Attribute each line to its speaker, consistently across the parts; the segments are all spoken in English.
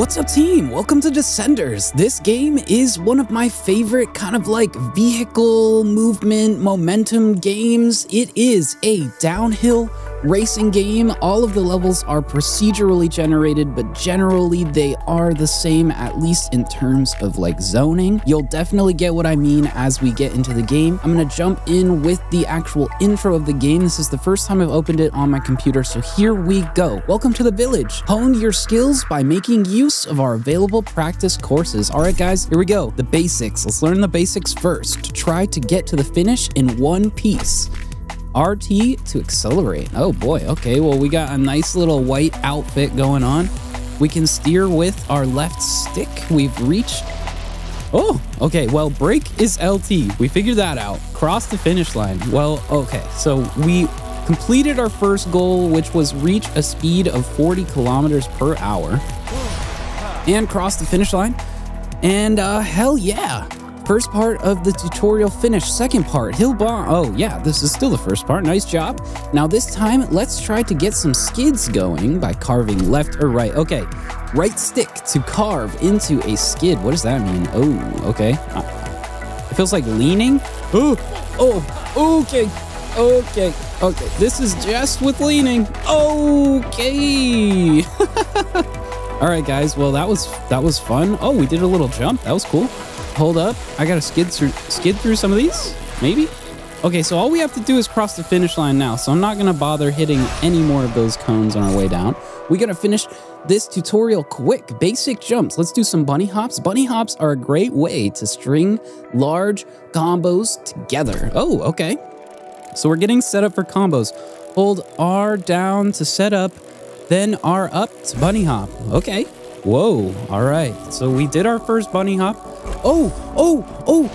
Speaker 1: What's up, team? Welcome to Descenders. This game is one of my favorite kind of like vehicle movement momentum games. It is a downhill racing game. All of the levels are procedurally generated, but generally they are the same, at least in terms of like zoning. You'll definitely get what I mean as we get into the game. I'm gonna jump in with the actual intro of the game. This is the first time I've opened it on my computer, so here we go. Welcome to the village. Hone your skills by making use of our available practice courses. All right, guys, here we go. The basics. Let's learn the basics first. Try to get to the finish in one piece. RT to accelerate. Oh boy, okay, well we got a nice little white outfit going on. We can steer with our left stick. We've reached... Oh, okay, well brake is LT. We figured that out. Cross the finish line. Well, okay, so we completed our first goal, which was reach a speed of 40 kilometers per hour and cross the finish line. And hell yeah. First part of the tutorial finished. Second part, hill bomb. Oh yeah, this is still the first part. Nice job. Now this time, let's try to get some skids going by carving left or right. Okay, right stick to carve into a skid. What does that mean? Oh, okay. It feels like leaning. Okay. This is just with leaning. Okay. All right, guys. Well, that was fun. Oh, we did a little jump. That was cool. Hold up, I gotta skid through some of these, maybe? Okay, so all we have to do is cross the finish line now, so I'm not gonna bother hitting any more of those cones on our way down. We gotta finish this tutorial quick. Basic jumps. Let's do some bunny hops. Bunny hops are a great way to string large combos together. Oh, okay. So we're getting set up for combos. Hold R down to set up, then R up to bunny hop. Okay. Whoa, all right. So we did our first bunny hop. Oh,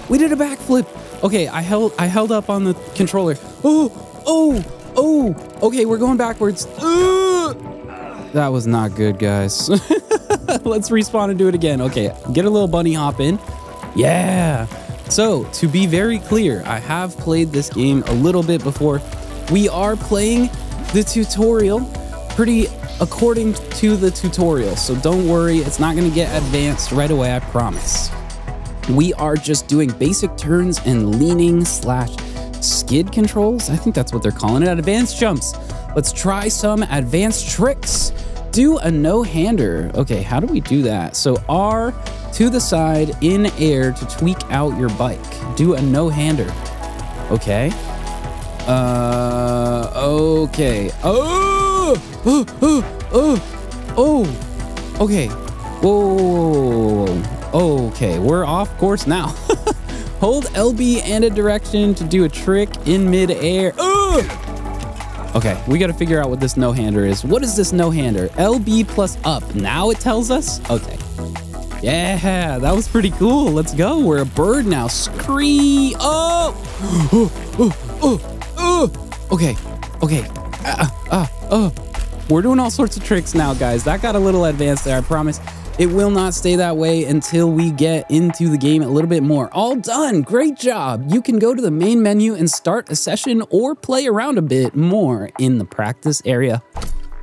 Speaker 1: we did a backflip. Okay, I held up on the controller. Okay, we're going backwards. That was not good, guys. Let's respawn and do it again. Okay, get a little bunny hop in. Yeah. So, to be very clear, I have played this game a little bit before. We are playing the tutorial pretty according to the tutorial, so don't worry, it's not gonna get advanced right away, I promise. We are just doing basic turns and leaning / skid controls. I think that's what they're calling it. Advanced jumps. Let's try some advanced tricks. Do a no-hander. Okay, how do we do that? So R to the side in air to tweak out your bike. Do a no-hander. Okay. Okay. Okay. Whoa. Okay, we're off course now. Hold LB and a direction to do a trick in mid-air. Okay, we got to figure out what this no-hander is. What is this no-hander? LB plus up. Now it tells us? Okay. Yeah, that was pretty cool. Let's go. We're a bird now. Scream. Okay. We're doing all sorts of tricks now, guys. That got a little advanced there, I promise. It will not stay that way until we get into the game a little bit more. All done. Great job. You can go to the main menu and start a session or play around a bit more in the practice area.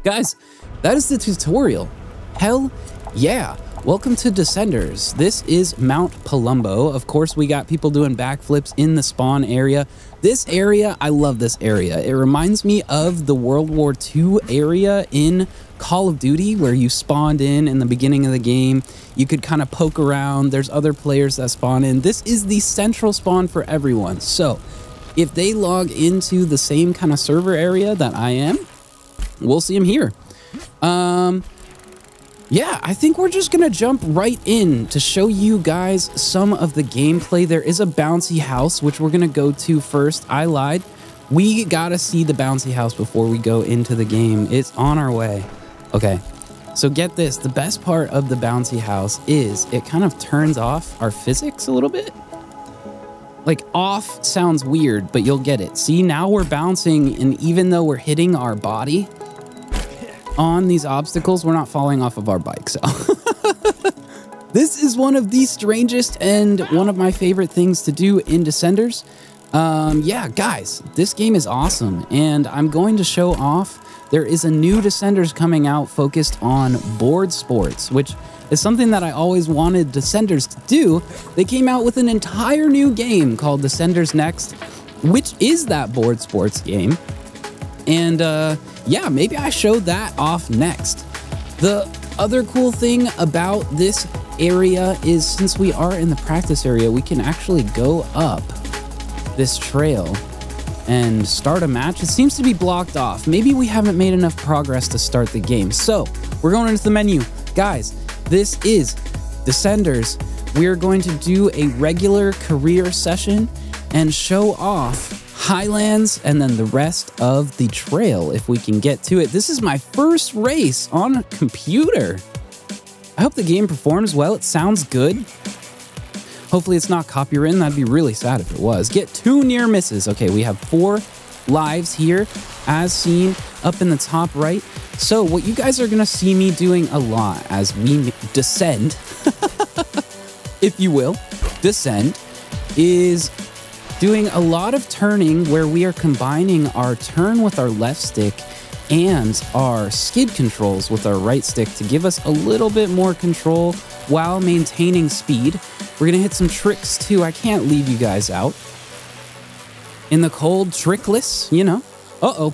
Speaker 1: Guys, that is the tutorial. Hell yeah. Welcome to Descenders. This is Mount Palumbo. Of course, we got people doing backflips in the spawn area. This area, I love this area. It reminds me of the World War II area in Call of Duty, where you spawned in the beginning of the game. You could kind of poke around. There's other players that spawn in. This is the central spawn for everyone. So if they log into the same kind of server area that I am, we'll see them here. Yeah, I think we're just gonna jump right in to show you guys some of the gameplay. There is a bouncy house, which we're gonna go to first. I lied. We gotta see the bouncy house before we go into the game. It's on our way. Okay, so get this. The best part of the bouncy house is it kind of turns off our physics a little bit. Like, off sounds weird, but you'll get it. See, now we're bouncing, and even though we're hitting our body on these obstacles, we're not falling off of our bike, so. This is one of the strangest and one of my favorite things to do in Descenders. Yeah, guys, this game is awesome, and I'm going to show off. There is a new Descenders coming out focused on board sports, which is something that I always wanted Descenders to do. They came out with an entire new game called Descenders Next, which is that board sports game. And yeah, maybe I show that off next. The other cool thing about this area is since we are in the practice area, we can actually go up this trail and start a match. It seems to be blocked off. Maybe we haven't made enough progress to start the game. So we're going into the menu. Guys, this is Descenders. We're going to do a regular career session and show off Highlands and then the rest of the trail if we can get to it. This is my first race on a computer. I hope the game performs well. It sounds good. Hopefully it's not copywritten. That'd be really sad if it was. Get 2 near misses. Okay, we have 4 lives here as seen up in the top right. So what you guys are gonna see me doing a lot as we descend, if you will, descend, is doing a lot of turning where we are combining our turn with our left stick and our skid controls with our right stick to give us a little bit more control while maintaining speed. We're gonna hit some tricks too. I can't leave you guys out in the cold, trickless, you know. Uh-oh.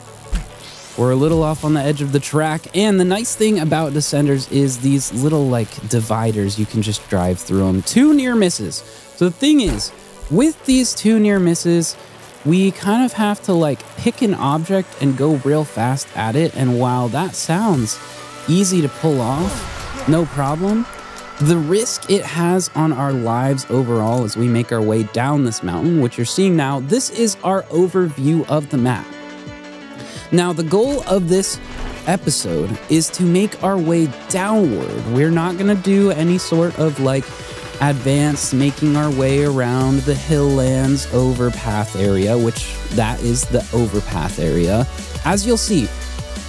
Speaker 1: We're a little off on the edge of the track. And the nice thing about Descenders is these little like dividers. You can just drive through them. 2 near misses. So the thing is, with these 2 near misses, we kind of have to like pick an object and go real fast at it. And while that sounds easy to pull off, no problem, the risk it has on our lives overall as we make our way down this mountain, which you're seeing now, this is our overview of the map. Now, the goal of this episode is to make our way downward. We're not going to do any sort of like advanced making our way around the Highlands overpath area, which that is the overpath area. As you'll see,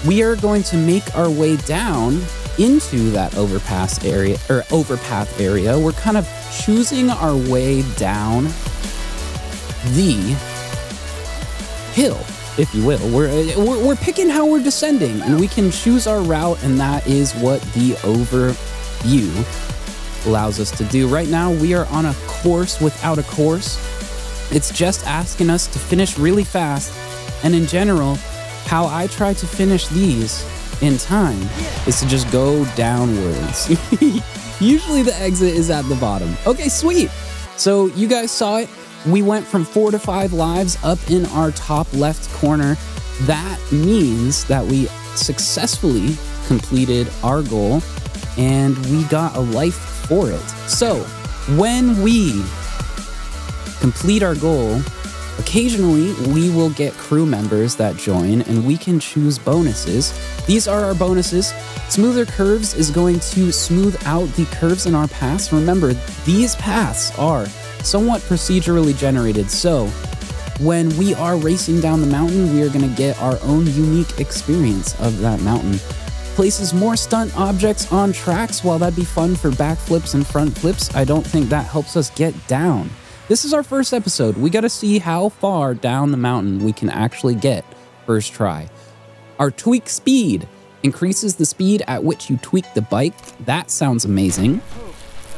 Speaker 1: we are going to make our way down into that overpass area or overpath area. We're kind of choosing our way down the hill, if you will. We're picking how we're descending, and we can choose our route, and that is what the overview allows us to do. Right now, we are on a course without a course. It's just asking us to finish really fast, and in general, how I try to finish these in time is to just go downwards. Usually the exit is at the bottom. Okay, sweet. So you guys saw it. We went from 4 to 5 lives up in our top left corner. That means that we successfully completed our goal and we got a life for it. So when we complete our goal, occasionally we will get crew members that join and we can choose bonuses. These are our bonuses. Smoother curves is going to smooth out the curves in our paths. Remember, these paths are somewhat procedurally generated, so when we are racing down the mountain, we are going to get our own unique experience of that mountain. Places more stunt objects on tracks. While that'd be fun for backflips and front flips, I don't think that helps us get down. This is our first episode. We got to see how far down the mountain we can actually get first try. Our tweak speed increases the speed at which you tweak the bike. That sounds amazing.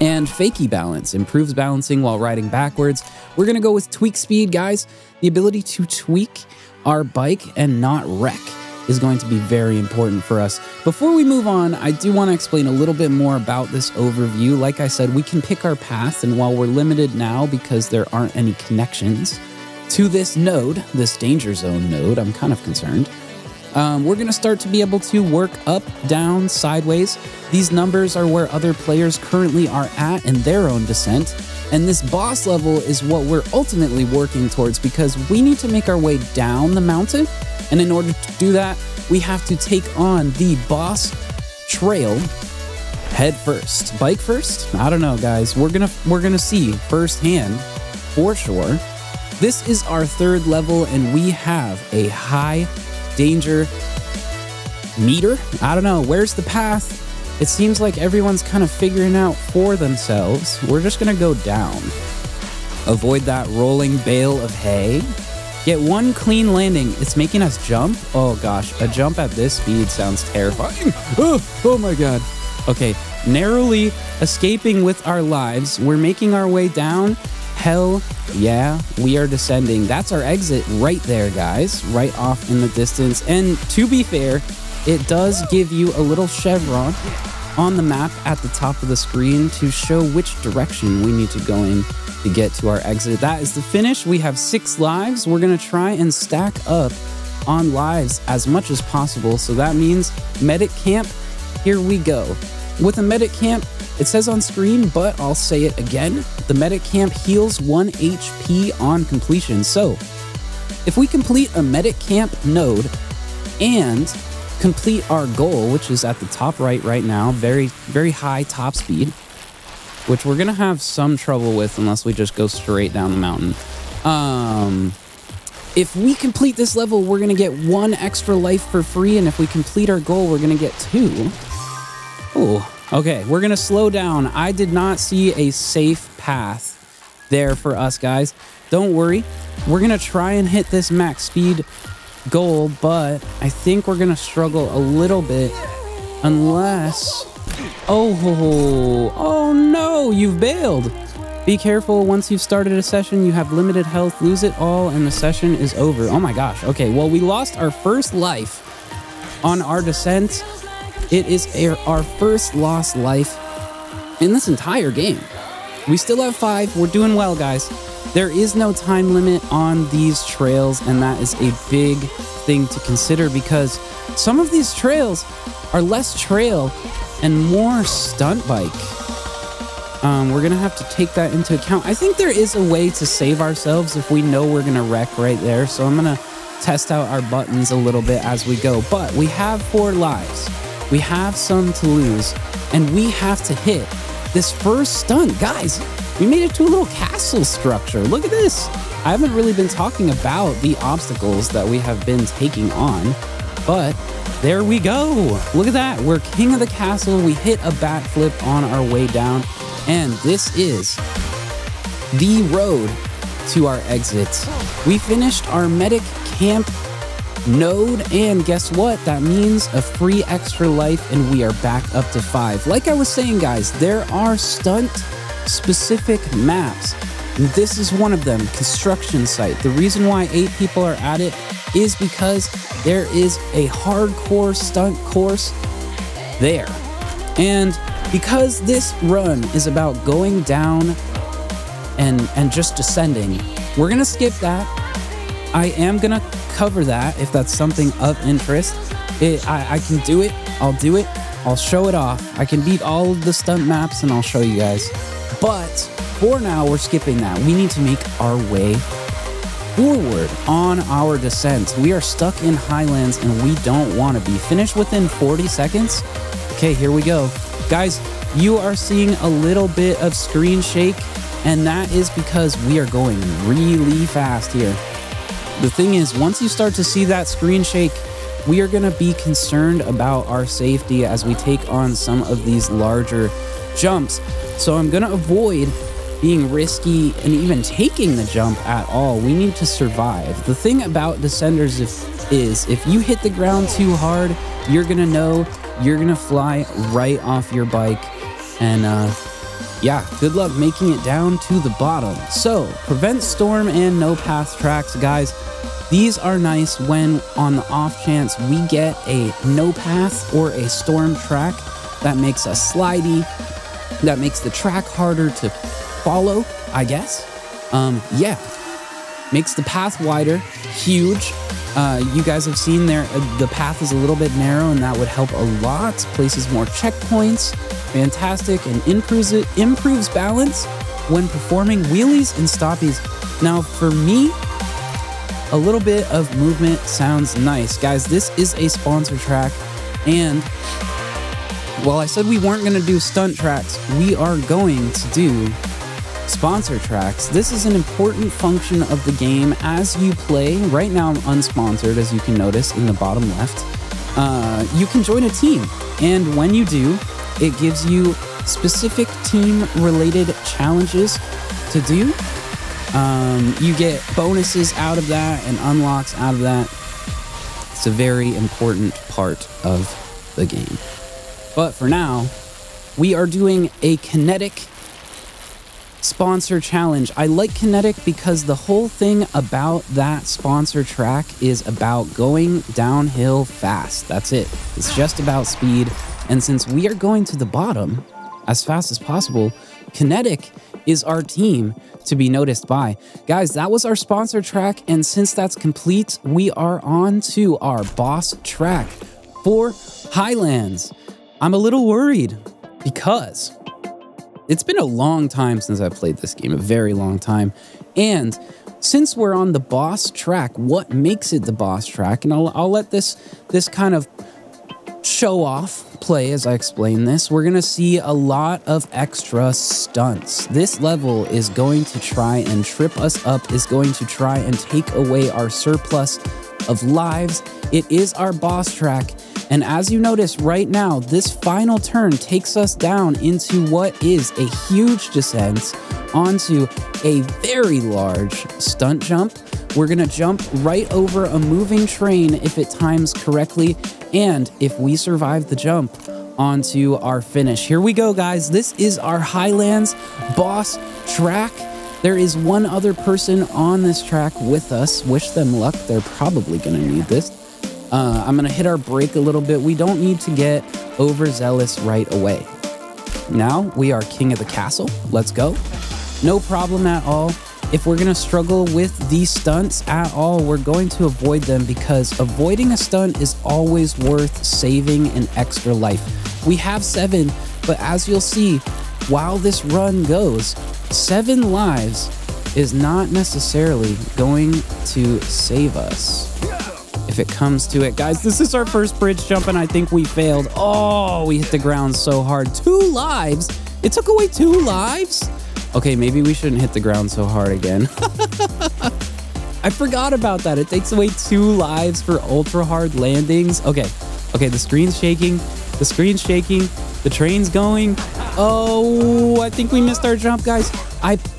Speaker 1: And fakie balance improves balancing while riding backwards. We're going to go with tweak speed, guys. The ability to tweak our bike and not wreck is going to be very important for us. Before we move on, I do want to explain a little bit more about this overview. Like I said, we can pick our path, and while we're limited now because there aren't any connections to this node, this danger zone node, I'm kind of concerned. We're going to start to be able to work up, down, sideways. These numbers are where other players currently are at in their own descent. And this boss level is what we're ultimately working towards because we need to make our way down the mountain. And in order to do that, we have to take on the boss trail head first. Bike first? I don't know, guys. We're gonna see firsthand for sure. This is our 3rd level, and we have a high danger meter. I don't know. Where's the path? It seems like everyone's kind of figuring out for themselves. We're just gonna go down. Avoid that rolling bale of hay. Get one clean landing. It's making us jump. Oh gosh, a jump at this speed sounds terrifying. Oh my god. Okay, narrowly escaping with our lives. We're making our way down. Hell yeah, we are descending. That's our exit right there, guys, right off in the distance. And to be fair, it does give you a little chevron on the map at the top of the screen to show which direction we need to go in to get to our exit. That is the finish. We have 6 lives. We're going to try and stack up on lives as much as possible. So that means medic camp. Here we go. With a medic camp, it says on screen, but I'll say it again. The medic camp heals 1 HP on completion. So if we complete a medic camp node and complete our goal, which is at the top right now, very, very high top speed, which we're gonna have some trouble with unless we just go straight down the mountain. If we complete this level, we're gonna get 1 extra life for free, and if we complete our goal, we're gonna get 2. Oh, okay, we're gonna slow down. I did not see a safe path there for us, guys. Don't worry, we're gonna try and hit this max speed goal, but I think we're gonna struggle a little bit unless... Oh no, you've bailed. Be careful, once you've started a session, you have limited health, lose it all, and the session is over. Oh my gosh, okay, well, we lost our first life on our descent. It is our first lost life in this entire game. We still have 5, we're doing well, guys. There is no time limit on these trails, and that is a big thing to consider because some of these trails are less trail and more stunt bike. We're gonna have to take that into account. I think there is a way to save ourselves if we know we're gonna wreck right there, so I'm gonna test out our buttons a little bit as we go. But we have 4 lives. We have some to lose, and we have to hit this first stunt. Guys, we made it to a little castle structure. Look at this. I haven't really been talking about the obstacles that we have been taking on, but there we go. Look at that. We're king of the castle. We hit a backflip on our way down, and this is the road to our exit. We finished our medic camp node, and guess what? That means a free extra life, and we are back up to 5. Like I was saying, guys, there are stunt specific maps. This is one of them, construction site. The reason why 8 people are at it is because there is a hardcore stunt course there. And because this run is about going down and just descending, we're gonna skip that. I am gonna cover that if that's something of interest. I can do it, I'll do it, I'll show it off. I can beat all of the stunt maps and I'll show you guys. But for now, we're skipping that. We need to make our way forward on our descent. We are stuck in Highlands and we don't want to be. Finished within 40 seconds. Okay, here we go. Guys, you are seeing a little bit of screen shake, and that is because we are going really fast here. The thing is, once you start to see that screen shake, we are going to be concerned about our safety as we take on some of these larger jumps. So I'm going to avoid being risky and even taking the jump at all. We need to survive. The thing about descenders is if you hit the ground too hard, you're going to know you're going to fly right off your bike. And yeah, good luck making it down to the bottom. So prevent storm and no path tracks, guys. These are nice when on the off chance we get a no path or a storm track that makes us slidey, that makes the track harder to follow, I guess. Yeah, makes the path wider, huge. You guys have seen there, the path is a little bit narrow, and that would help a lot. Places more checkpoints, fantastic, and improves balance when performing wheelies and stoppies. Now, for me, a little bit of movement sounds nice. Guys, this is a sponsor track, and while I said we weren't going to do stunt tracks, we are going to do sponsor tracks. This is an important function of the game as you play. Right now I'm unsponsored, as you can notice in the bottom left. You can join a team, and when you do, it gives you specific team related challenges to do. You get bonuses out of that and unlocks out of that. It's a very important part of the game. But for now, we are doing a kinetic sponsor challenge. I like kinetic because the whole thing about that sponsor track is about going downhill fast. That's it. It's just about speed. And since we are going to the bottom as fast as possible, kinetic is our team to be noticed by. Guys, that was our sponsor track. And since that's complete, we are on to our boss track for Highlands. I'm a little worried because it's been a long time since I played this game, a very long time. And since we're on the boss track, what makes it the boss track? And I'll let this kind of show off play as I explain this. We're going to see a lot of extra stunts. This level is going to try and trip us up, is going to try and take away our surplus of lives. It is our boss track. And as you notice right now, this final turn takes us down into what is a huge descent onto a very large stunt jump. We're gonna jump right over a moving train if it times correctly, and if we survive the jump, onto our finish. Here we go, guys. This is our Highlands boss track. There is one other person on this track with us. Wish them luck. They're probably gonna need this. I'm gonna hit our brake a little bit. We don't need to get overzealous right away. Now we are king of the castle. Let's go. No problem at all. If we're gonna struggle with these stunts at all, we're going to avoid them because avoiding a stunt is always worth saving an extra life. We have 7, but as you'll see, while this run goes, 7 lives is not necessarily going to save us. If it comes to it, guys, this is our first bridge jump and I think we failed. Oh, we hit the ground so hard. 2 lives? It took away 2 lives? Okay, maybe we shouldn't hit the ground so hard again. I forgot about that. It takes away 2 lives for ultra hard landings. Okay, the screen's shaking. The screen's shaking. The train's going. Oh, I think we missed our jump, guys.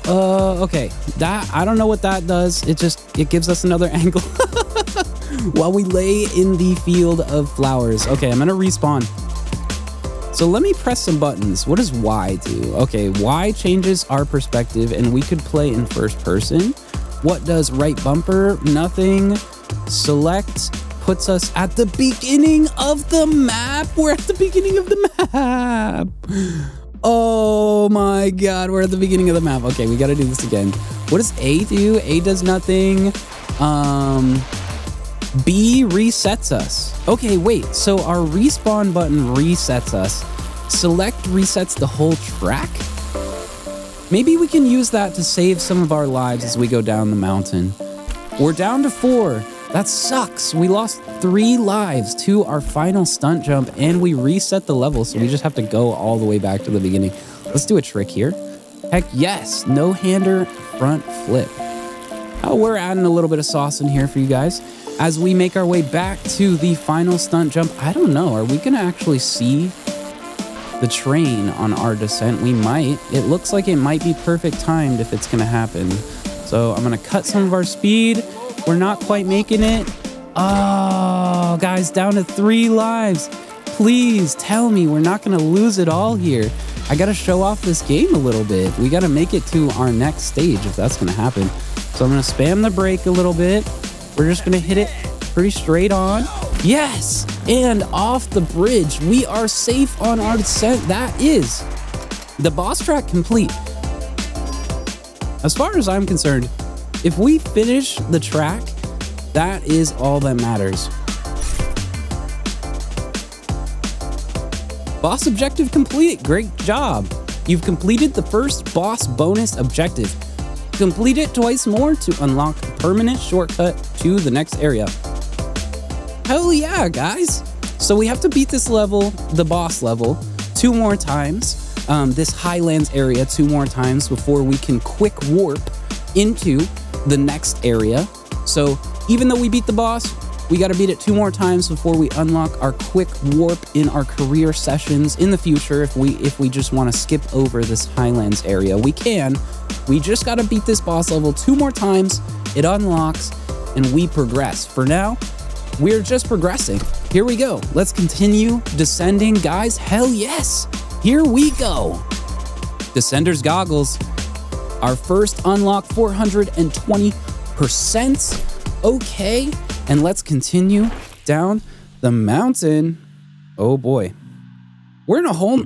Speaker 1: Okay. That, I don't know what that does. It gives us another angle. While we lay in the field of flowers. Okay, I'm gonna respawn. So let me press some buttons. What does Y do? Okay, Y changes our perspective and we could play in first person. What does right bumper? Nothing. Select puts us at the beginning of the map. We're at the beginning of the map. Oh my God, we're at the beginning of the map. Okay, we gotta do this again. What does A do? A does nothing. B resets us. Okay, wait, so our respawn button resets us. Select resets the whole track? Maybe we can use that to save some of our lives as we go down the mountain. We're down to 4. That sucks. We lost 3 lives to our final stunt jump and we reset the level, so we just have to go all the way back to the beginning. Let's do a trick here. Heck yes, no-hander front flip. Oh, we're adding a little bit of sauce in here for you guys. As we make our way back to the final stunt jump, I don't know, are we gonna actually see the train on our descent? We might. It looks like it might be perfect timed if it's gonna happen. So I'm gonna cut some of our speed. We're not quite making it. Oh, guys, down to 3 lives. Please tell me we're not gonna lose it all here. I gotta show off this game a little bit. We gotta make it to our next stage if that's gonna happen. So I'm gonna spam the brake a little bit. We're just gonna hit it pretty straight on. Yes, and off the bridge. We are safe on our descent. That is the boss track complete. As far as I'm concerned, if we finish the track, that is all that matters. Boss objective complete. Great job. You've completed the first boss bonus objective. Complete it twice more to unlock a permanent shortcut to the next area. Hell yeah, guys. So we have to beat this level, the boss level, 2 more times. This Highlands area 2 more times before we can quick warp into the next area. So even though we beat the boss, We got to beat it 2 more times before we unlock our quick warp in our career sessions in the future. If we just want to skip over this Highlands area, we can. We just got to beat this boss level 2 more times. It unlocks and we progress. For now, we're just progressing. Here we go. Let's continue descending, guys. Hell yes. Here we go. Descender's Goggles. Our first unlock, 420%. Okay. And let's continue down the mountain. Oh boy. We're in a whole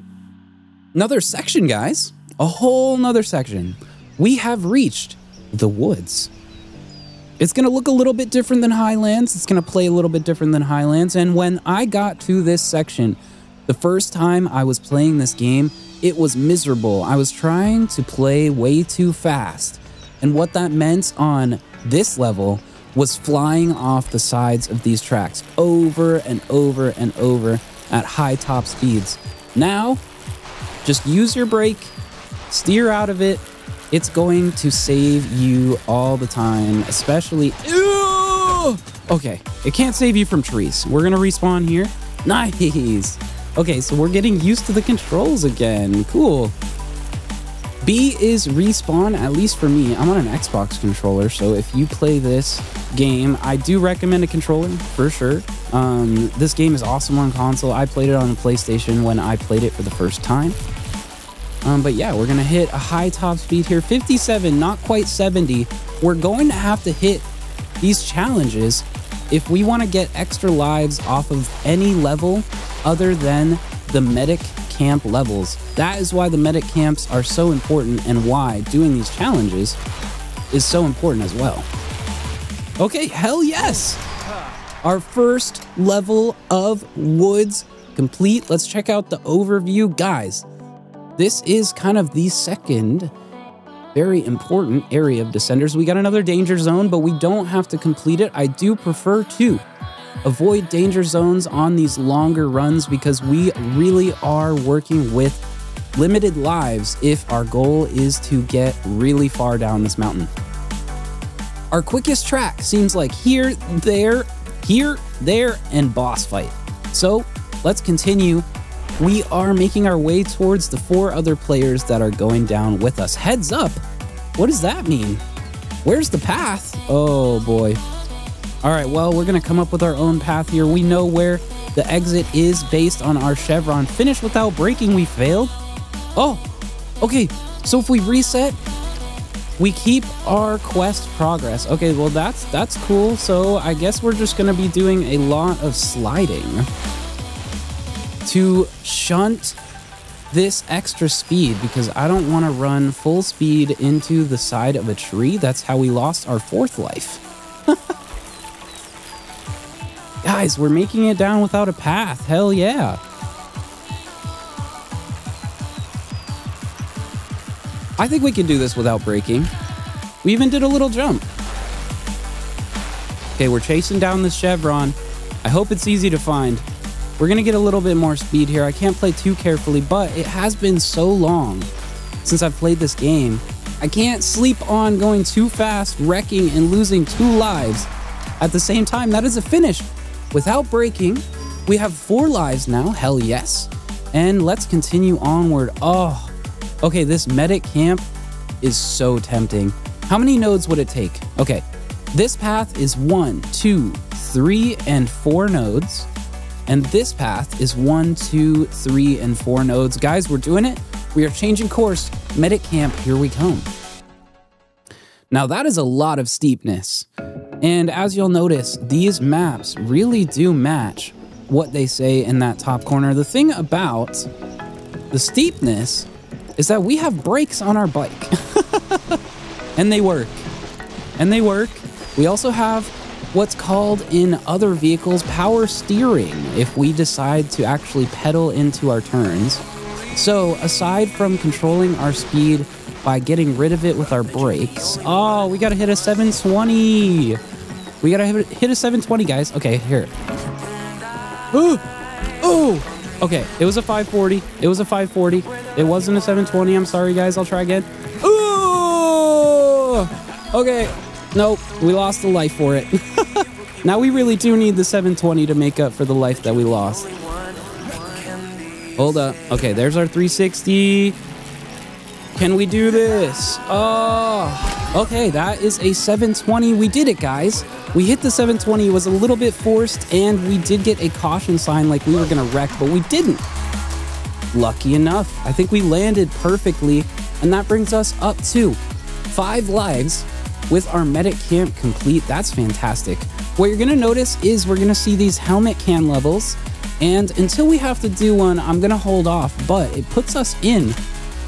Speaker 1: another section, guys. A whole nother section. We have reached the woods. It's going to look a little bit different than Highlands. It's going to play a little bit different than Highlands. And when I got to this section, the first time I was playing this game, it was miserable. I was trying to play way too fast. And what that meant on this level was flying off the sides of these tracks over and over and over at high top speeds. Now, just use your brake, steer out of it. It's going to save you all the time, especially... Okay, it can't save you from trees. We're gonna respawn here. Nice. Okay, so we're getting used to the controls again. Cool. B is respawn, at least for me. I'm on an Xbox controller, so if you play this game, I do recommend a controller, for sure. This game is awesome on console. I played it on the PlayStation when I played it for the first time. But yeah, we're gonna hit a high top speed here, 57, not quite 70. We're going to have to hit these challenges if we want to get extra lives off of any level other than the medic camp levels. That is why the medic camps are so important and why doing these challenges is so important as well. Okay, hell yes! Our first level of woods complete. Let's check out the overview. Guys, this is kind of the second very important area of Descenders. We got another danger zone, but we don't have to complete it. I do prefer to avoid danger zones on these longer runs because we really are working with limited lives if our goal is to get really far down this mountain. Our quickest track seems like here, there, and boss fight. So let's continue. We are making our way towards the 4 other players that are going down with us. Heads up! What does that mean? Where's the path? Oh boy. All right, well, we're gonna come up with our own path here. We know where the exit is based on our chevron. Finish without braking, we failed. Oh, okay, so if we reset, we keep our quest progress. Okay, well, that's cool. So I guess we're just gonna be doing a lot of sliding to shunt this extra speed because I don't want to run full speed into the side of a tree. That's how we lost our 4th life. Guys, we're making it down without a path. Hell yeah. I think we can do this without braking. We even did a little jump. Okay, we're chasing down this chevron. I hope it's easy to find. We're gonna get a little bit more speed here. I can't play too carefully, but it has been so long since I've played this game. I can't sleep on going too fast, wrecking, and losing 2 lives at the same time. That is a finish without braking. We have 4 lives now, hell yes. And let's continue onward. Oh, okay, this medic camp is so tempting. How many nodes would it take? Okay, this path is 1, 2, 3, and 4 nodes. And this path is 1, 2, 3, and 4 nodes. Guys, we're doing it. We are changing course. Medic camp, here we come. Now that is a lot of steepness. And as you'll notice, these maps really do match what they say in that top corner. The thing about the steepness is that we have brakes on our bike. And they work. And they work. We also have what's called in other vehicles power steering if we decide to actually pedal into our turns. So aside from controlling our speed by getting rid of it with our brakes, oh, we gotta hit a 720. We gotta hit a 720, guys. Okay, here. Ooh, ooh. Okay, it was a 540. It was a 540. It wasn't a 720. I'm sorry, guys. I'll try again. Ooh. Okay. Nope, we lost a life for it. Now we really do need the 720 to make up for the life that we lost. Hold up. Okay, there's our 360. Can we do this? Oh, okay, that is a 720. We did it, guys. We hit the 720. It was a little bit forced, and we did get a caution sign like we were going to wreck, but we didn't. Lucky enough. I think we landed perfectly, and that brings us up to 5 lives with our medic camp complete. That's fantastic. What you're going to notice is we're going to see these helmet cam levels, and until we have to do one, I'm going to hold off, but it puts us in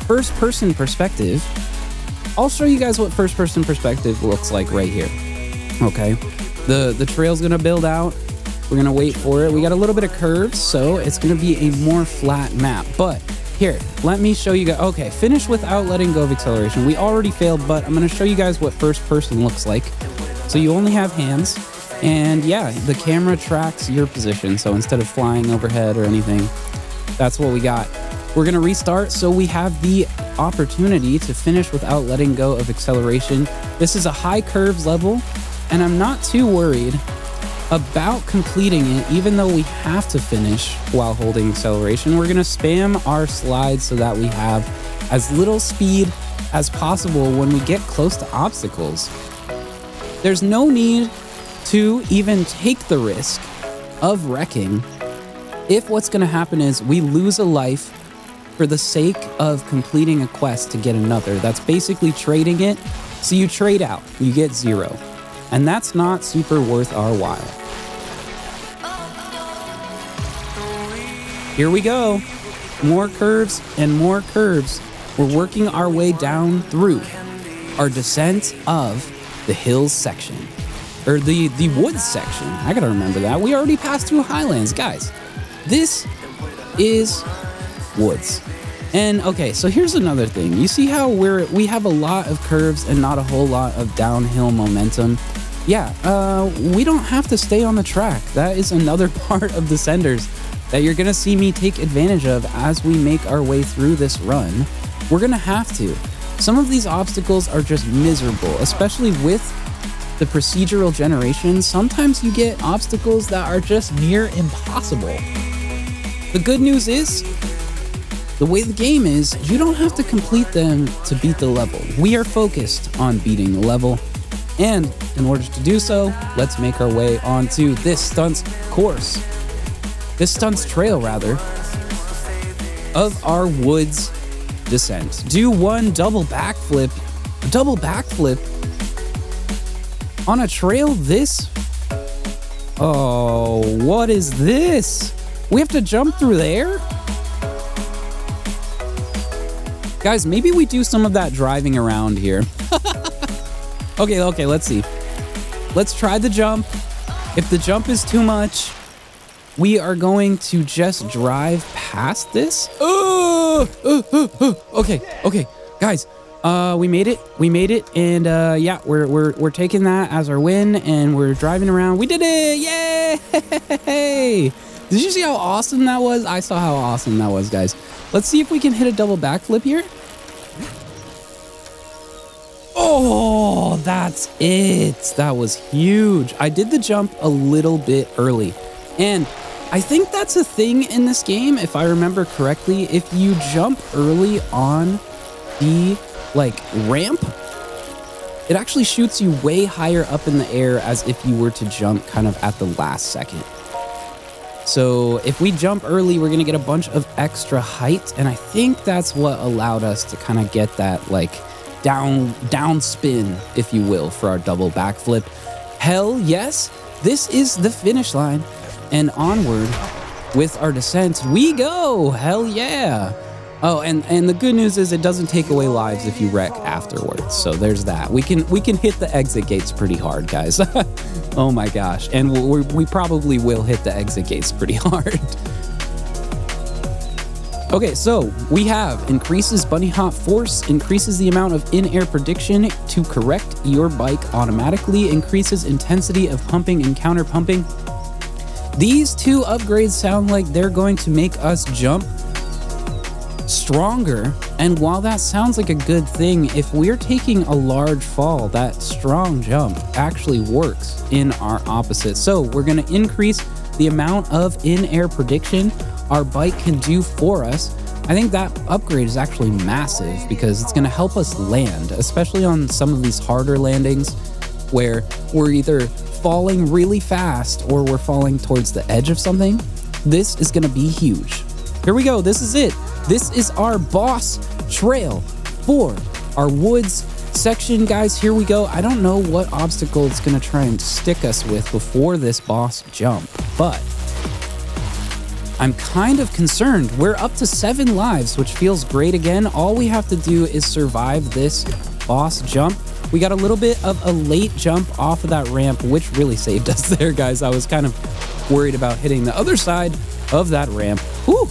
Speaker 1: first-person perspective. I'll show you guys what first-person perspective looks like right here. Okay, the trail's going to build out. We're going to wait for it. We got a little bit of curves, so it's going to be a more flat map, but here, let me show you guys. Okay, finish without letting go of acceleration. We already failed, but I'm going to show you guys what first person looks like. So you only have hands, and yeah, the camera tracks your position. So instead of flying overhead or anything, that's what we got. We're going to restart so we have the opportunity to finish without letting go of acceleration. This is a high curves level, and I'm not too worried about completing it, even though we have to finish while holding acceleration. We're gonna spam our slides so that we have as little speed as possible when we get close to obstacles. There's no need to even take the risk of wrecking if what's gonna happen is we lose a life for the sake of completing a quest to get another. That's basically trading it. So you trade out, you get 0. And that's not super worth our while. Here we go. More curves and more curves. We're working our way down through our descent of the hills section. Or the woods section. I gotta remember that. We already passed through Highlands. Guys, this is woods. And okay, so here's another thing. You see how we have a lot of curves and not a whole lot of downhill momentum? Yeah, we don't have to stay on the track. That is another part of Descenders that you're gonna see me take advantage of as we make our way through this run. We're gonna have to. Some of these obstacles are just miserable, especially with the procedural generation. Sometimes you get obstacles that are just near impossible. The good news is, the way the game is, you don't have to complete them to beat the level. We are focused on beating the level. And in order to do so, let's make our way onto this stunts course. This stunts trail, rather, of our woods descent. Do one double backflip. A double backflip on a trail this? Oh, what is this? We have to jump through there? Guys, maybe we do some of that driving around here. Okay, let's see. Let's try the jump. If the jump is too much, we are going to just drive past this. Okay, guys. We made it, and yeah, we're taking that as our win, and we're driving around. We did it! Yay! Did you see how awesome that was? I saw how awesome that was, guys. Let's see if we can hit a double backflip here. Oh, that's it. That was huge. I did the jump a little bit early, and I think that's a thing in this game, if I remember correctly. If you jump early on the ramp, it actually shoots you way higher up in the air as if you were to jump kind of at the last second. So if we jump early, we're gonna get a bunch of extra height, and I think that's what allowed us to kind of get that down spin, if you will, for our double backflip. Hell yes, this is the finish line, and onward with our descent we go. Hell yeah. Oh, and the good news is it doesn't take away lives if you wreck afterwards. So there's that. We can hit the exit gates pretty hard, guys. Oh my gosh. And we probably will hit the exit gates pretty hard. Okay, so we have increases bunny hop force, increases the amount of in-air prediction to correct your bike automatically, increases intensity of pumping and counter pumping. These two upgrades sound like they're going to make us jump stronger. And while that sounds like a good thing, if we're taking a large fall, that strong jump actually works in our opposite. So we're going to increase the amount of in-air prediction our bike can do for us. I think that upgrade is actually massive because it's going to help us land, especially on some of these harder landings where we're either falling really fast or we're falling towards the edge of something. This is going to be huge. Here we go. This is it. This is our boss trail for our woods section, guys. Here we go. I don't know what obstacle it's going to try and stick us with before this boss jump, but I'm kind of concerned. We're up to 7 lives, which feels great again. All we have to do is survive this boss jump. We got a little bit of a late jump off of that ramp, which really saved us there, guys. I was kind of worried about hitting the other side of that ramp. Whew.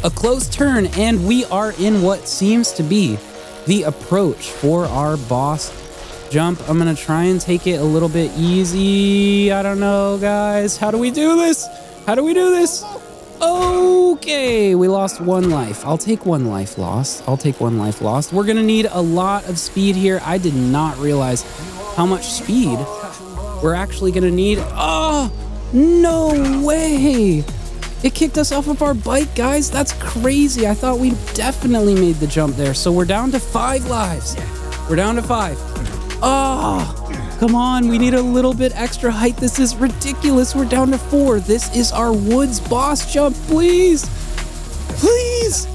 Speaker 1: A close turn, and we are in what seems to be the approach for our boss jump. I'm gonna try and take it a little bit easy. I don't know, guys. How do we do this? How do we do this? Okay, we lost 1 life. I'll take 1 life lost. I'll take 1 life lost. We're gonna need a lot of speed here. I did not realize how much speed we're actually gonna need. Oh, no way. It kicked us off of our bike, guys. That's crazy. I thought we definitely made the jump there. So we're down to 5 lives. We're down to 5. Oh, come on. We need a little bit extra height. This is ridiculous. We're down to 4. This is our woods boss jump. Please. Please.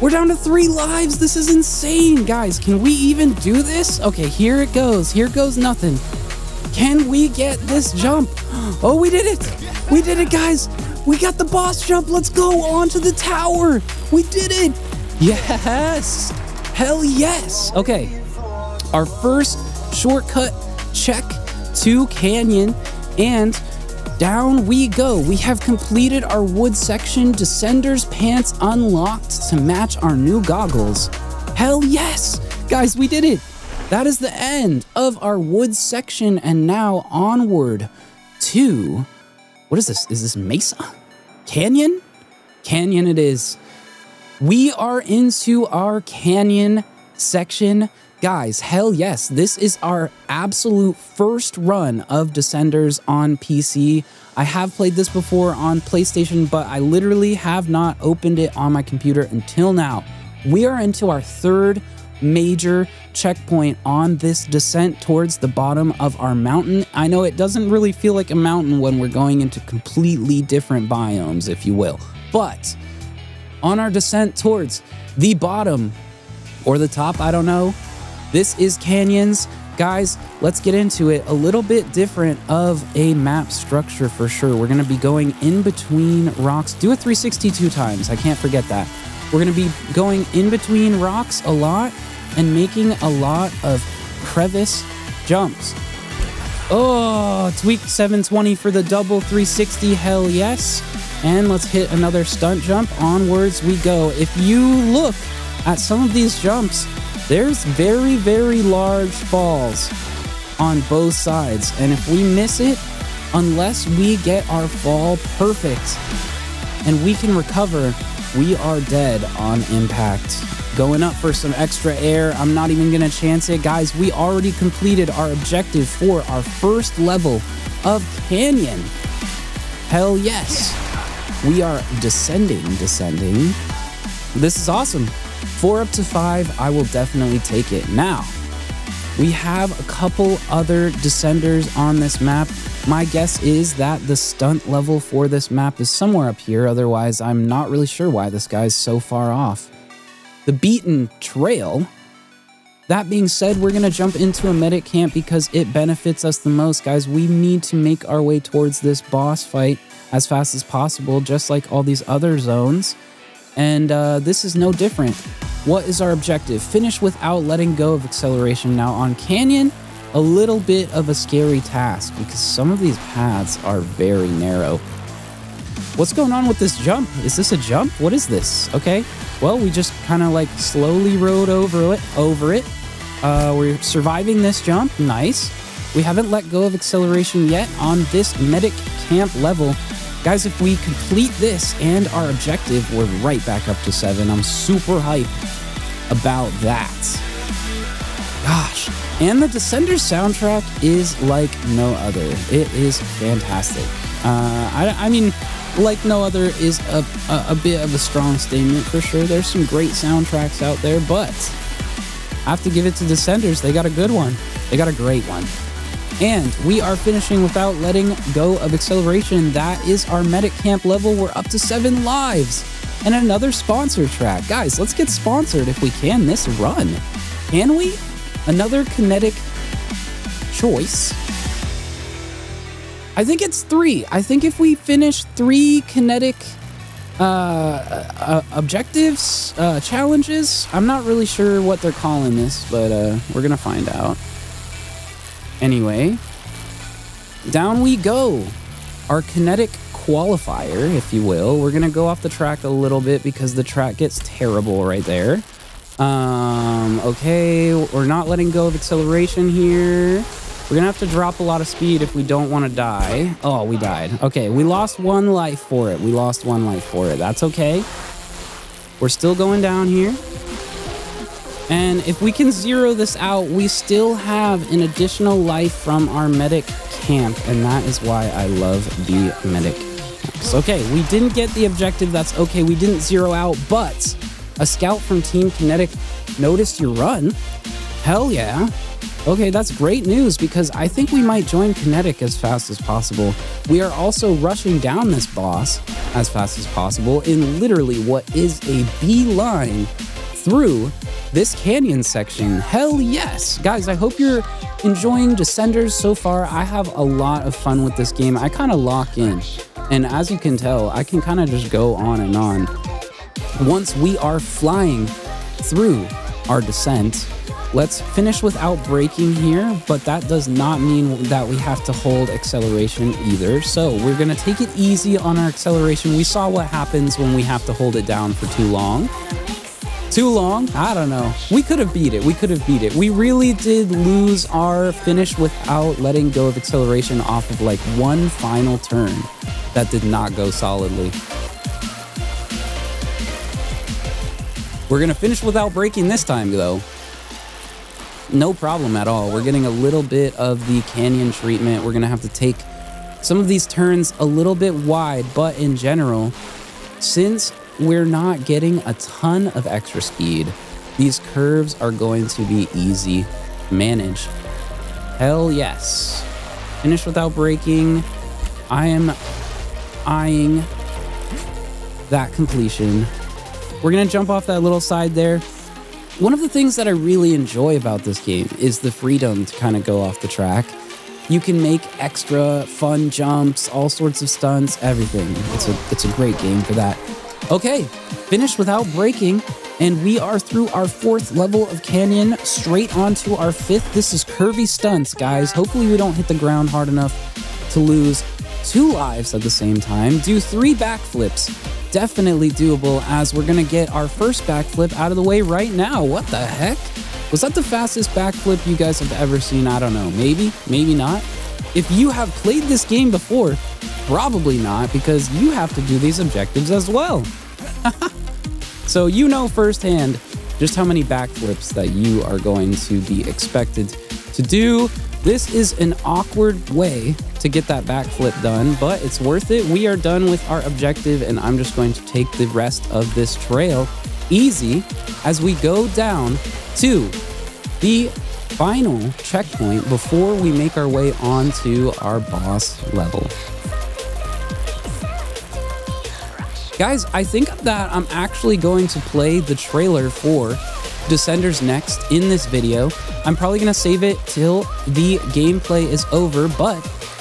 Speaker 1: We're down to 3 lives. This is insane. Guys, can we even do this? Okay, here it goes. Here goes nothing. Can we get this jump? Oh, we did it. We did it, guys. We got the boss jump. Let's go on to the tower. We did it. Yes. Hell yes. Okay. Our first shortcut check to Canyon, and down we go. We have completed our wood section. Descender's pants unlocked to match our new goggles. Hell yes. Guys, we did it. That is the end of our woods section, and now onward to, what is this? Is this Mesa? Canyon? Canyon it is. We are into our canyon section. Guys, hell yes, this is our absolute first run of Descenders on PC. I have played this before on PlayStation, but I literally have not opened it on my computer until now. We are into our 3rd major checkpoint on this descent towards the bottom of our mountain. I know it doesn't really feel like a mountain when we're going into completely different biomes, if you will, but on our descent towards the bottom or the top, I don't know, this is Canyons. Guys, let's get into it. A little bit different of a map structure for sure. We're going to be going in between rocks. Do it 362 times. I can't forget that. We're going to be going in between rocks a lot and making a lot of crevice jumps. Oh, tweaked 720 for the double 360. Hell yes. And let's hit another stunt jump. Onwards we go. If you look at some of these jumps, there's very, very large falls on both sides. And if we miss it, unless we get our fall perfect and we can recover, we are dead on impact. Going up for some extra air. I'm not even gonna chance it. Guys, we already completed our objective for our first level of Canyon. Hell yes. We are descending. This is awesome. 4 up to 5, I will definitely take it. Now, we have a couple other Descenders on this map. My guess is that the stunt level for this map is somewhere up here. Otherwise, I'm not really sure why this guy's so far off. The beaten trail. That being said, we're going to jump into a medic camp because it benefits us the most, guys. We need to make our way towards this boss fight as fast as possible, just like all these other zones. And this is no different. What is our objective? Finish without letting go of acceleration. Now on Canyon, a little bit of a scary task because some of these paths are very narrow. What's going on with this jump? Is this a jump? What is this? Okay, well, we just kind of like slowly rode over it. We're surviving this jump. Nice. We haven't let go of acceleration yet on this medic camp level. Guys, if we complete this and our objective, we're right back up to 7. I'm super hyped about that. Gosh. And the Descenders soundtrack is like no other. It is fantastic. I mean, like no other is a bit of a strong statement for sure. There's some great soundtracks out there, but I have to give it to Descenders. They got a good one. They got a great one. And we are finishing without letting go of acceleration. That is our medic camp level. We're up to 7 lives. And another sponsor track. Guys, let's get sponsored if we can this run. Can we? Another kinetic choice. I think it's 3. I think if we finish 3 kinetic objectives, challenges, I'm not really sure what they're calling this, but we're gonna find out. Anyway, down we go. Our kinetic qualifier, if you will. We're gonna go off the track a little bit because the track gets terrible right there. Okay, we're not letting go of acceleration here. We're gonna have to drop a lot of speed if we don't want to die. Oh, we died. Okay, we lost 1 life for it. We lost 1 life for it. That's okay. We're still going down here. And if we can zero this out, we still have an additional life from our medic camp, and that is why I love the medic camps. Okay, we didn't get the objective. That's okay. We didn't zero out, but a scout from Team Kinetic noticed your run. Hell yeah. Okay, that's great news because I think we might join Kinetic as fast as possible. We are also rushing down this boss as fast as possible in literally what is a beeline through this canyon section. Hell yes. Guys, I hope you're enjoying Descenders so far. I have a lot of fun with this game. I kind of lock in. And as you can tell, I can kind of just go on and on. Once we are flying through our descent, let's finish without braking here, but that does not mean that we have to hold acceleration either. So we're going to take it easy on our acceleration. We saw what happens when we have to hold it down for too long. Too long? I don't know. We could have beat it. We could have beat it. We really did lose our finish without letting go of acceleration off of like 1 final turn that did not go solidly. We're going to finish without braking this time, though. No problem at all. We're getting a little bit of the canyon treatment. We're going to have to take some of these turns a little bit wide, but in general, since we're not getting a ton of extra speed, these curves are going to be easy to manage. Hell yes. Finish without braking. I am eyeing that completion. We're going to jump off that little side there. One of the things that I really enjoy about this game is the freedom to kind of go off the track. You can make extra fun jumps, all sorts of stunts, everything. It's a great game for that. Okay, finished without braking, and we are through our 4th level of canyon, straight onto our 5th. This is curvy stunts, guys. Hopefully we don't hit the ground hard enough to lose 2 lives at the same time. Do 3 backflips. Definitely doable, as we're gonna get our first backflip out of the way right now. What the heck? Was that the fastest backflip you guys have ever seen? I don't know. Maybe, maybe not. If you have played this game before, probably not, because you have to do these objectives as well. So you know firsthand just how many backflips that you are going to be expected to do. This is an awkward way to get that backflip done, but it's worth it. We are done with our objective, and I'm just going to take the rest of this trail easy as we go down to the final checkpoint before we make our way onto our boss level. Guys, I think that I'm actually going to play the trailer for Descenders next in this video. I'm probably going to save it till the gameplay is over, but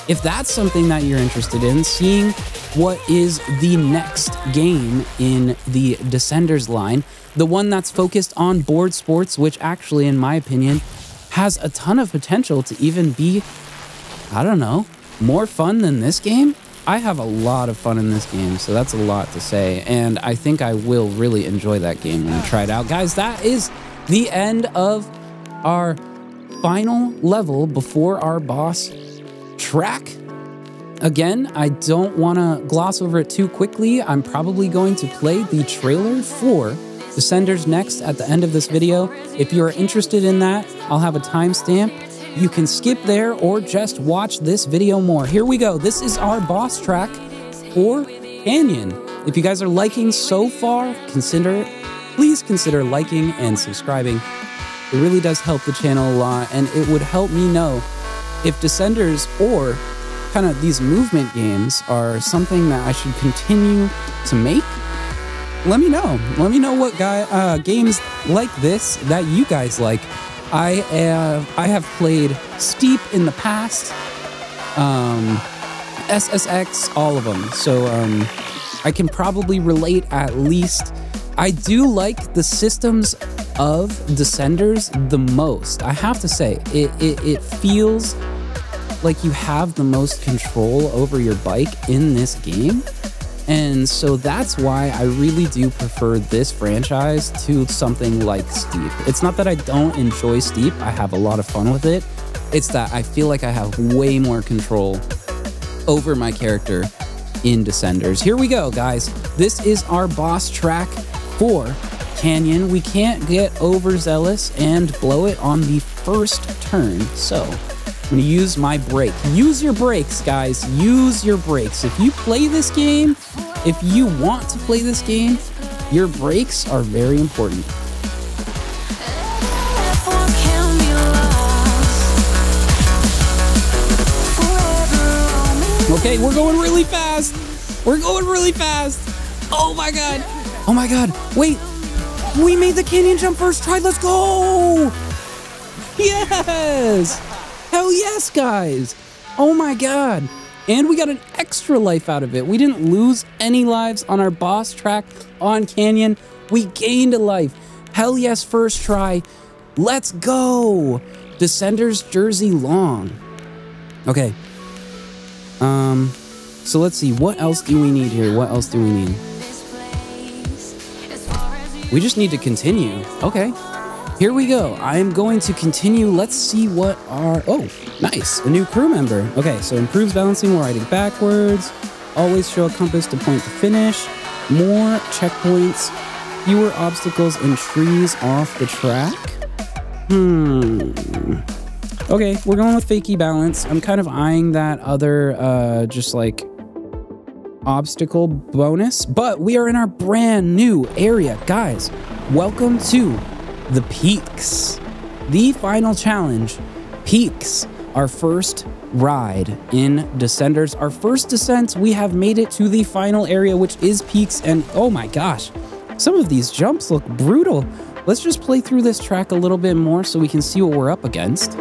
Speaker 1: if that's something that you're interested in, seeing what is the next game in the Descenders line, the one that's focused on board sports, which actually, in my opinion, has a ton of potential to even be, I don't know, more fun than this game. I have a lot of fun in this game, so that's a lot to say, and I think I will really enjoy that game when I try it out. Guys, that is the end of our final level before our boss track. Again, I don't want to gloss over it too quickly. I'm probably going to play the trailer for Descenders next at the end of this video. If you are interested in that, I'll have a timestamp. You can skip there or just watch this video more. Here we go. This is our boss track for Canyon. If you guys are liking so far, please consider liking and subscribing. It really does help the channel a lot, and it would help me know if Descenders or kind of these movement games are something that I should continue to make. Let me know. Let me know what games like this that you guys like. I have played Steep in the past, SSX, all of them. So I can probably relate at least. I do like the systems of Descenders the most. I have to say, it feels like you have the most control over your bike in this game. And so that's why I really do prefer this franchise to something like Steep. It's not that I don't enjoy Steep, I have a lot of fun with it. It's that I feel like I have way more control over my character in Descenders. Here we go, guys. This is our boss track for Canyon. We can't get overzealous and blow it on the first turn, so I'm gonna use my brake. Use your brakes, guys. Use your brakes. If you play this game, if you want to play this game, your brakes are very important. Okay, we're going really fast. We're going really fast. Oh my God. Oh my God. Wait, we made the canyon jump first try. Let's go. Yes. Hell yes, guys. Oh my God. And we got an extra life out of it. We didn't lose any lives on our boss track on Canyon. We gained a life. Hell yes, first try. Let's go. Descenders Jersey Long. Okay. So let's see. What else do we need here? What else do we need? We just need to continue. Okay. Here we go. I am going to continue. Let's see what our... Oh, nice. A new crew member. Okay, so improves balancing while riding backwards. Always show a compass to point to finish. More checkpoints. Fewer obstacles and trees off the track. Okay, we're going with Fakey Balance. I'm kind of eyeing that other, just like, obstacle bonus. But we are in our brand new area. Guys, welcome to the Peaks. The final challenge, Peaks. Our first ride in Descenders. Our first descent, we have made it to the final area, which is Peaks. And oh my gosh, some of these jumps look brutal. Let's just play through this track a little bit more so we can see what we're up against.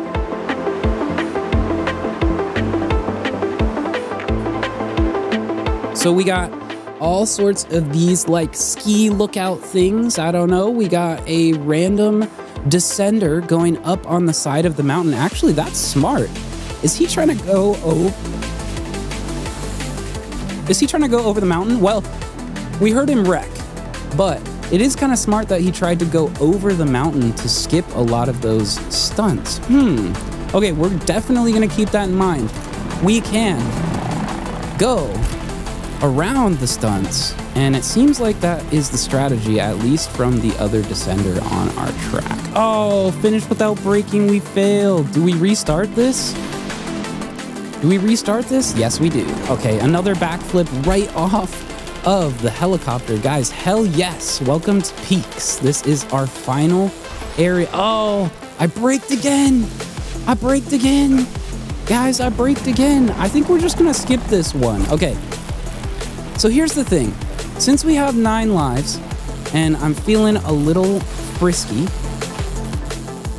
Speaker 1: So we got all sorts of these like ski lookout things. I don't know. We got a random descender going up on the side of the mountain. Actually, that's smart. Is he trying to go over the mountain? Well, we heard him wreck, but it is kind of smart that he tried to go over the mountain to skip a lot of those stunts. Okay, we're definitely going to keep that in mind. We can go around the stunts, and it seems like that is the strategy, at least from the other descender on our track. Oh, finished without braking. We failed. Do we restart this? Yes, we do. Okay, another backflip right off of the helicopter. Guys, hell yes. Welcome to Peaks. This is our final area. Oh, I braked again. Guys, I braked again. I think we're just gonna skip this one. Okay. So here's the thing. Since we have 9 lives, and I'm feeling a little frisky.